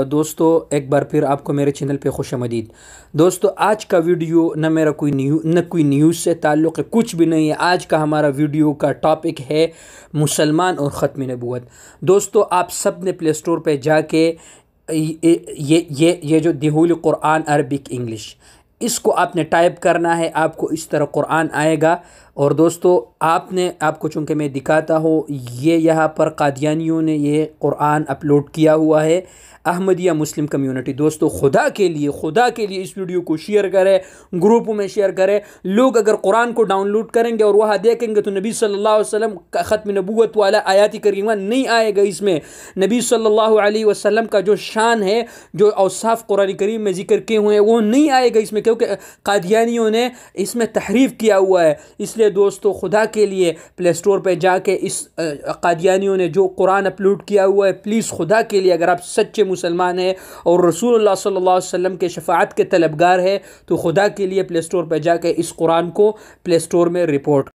دوستو ایک بار پھر آپ کو میرے چینل پہ خوش آمدید۔ دوستو آج کا ویڈیو نہ کوئی نیوز سے تعلق ہے، کچھ بھی نہیں ہے۔ آج کا ہمارا ویڈیو کا ٹاپک ہے مسلمان اور ختم نبوت۔ دوستو آپ سب نے پلے سٹور پہ جا کے یہ جو دہول قرآن عربک انگلش، اس کو آپ نے ٹائپ کرنا ہے، آپ کو اس طرح قرآن آئے گا۔ اور دوستو آپ کو چونکہ میں دکھاتا ہوں، یہ یہاں پر قادیانیوں نے یہ قرآن اپلوڈ کیا ہوا ہے، احمدیہ مسلم کمیونٹی۔ دوستو خدا کے لیے اس ویڈیو کو شیئر کریں، گروپوں میں شیئر کریں۔ لوگ اگر قرآن کو ڈاؤن لوڈ کریں گے اور وہاں دیکھیں گے تو نبی صلی اللہ علیہ وسلم کا ختم نبوت والا آیات کریمہ نہیں آئے گا۔ اس میں نبی صلی اللہ علیہ وسلم کا جو شان ہے، جو اوصاف قرآن کریم میں ذکر کیے ہوئے ہیں، وہ نہیں آئے گا اس میں، کیونکہ قادیانیوں نے اس میں تحریف کیا ہوا ہے۔ اس لیے دوستو خدا کے لیے پلے سٹور پہ جا کے اس قادیانیوں نے جو قرآن اپلوڈ کیا ہوا ہے، پلیز خدا کے لیے اگر آپ سچے مسلمان ہیں اور رسول اللہ صلی اللہ علیہ وسلم کے شفاعت کے طلبگار ہے تو خدا کے لیے پلے سٹور پہ جا کے اس قرآن کو پلے سٹور میں رپورٹ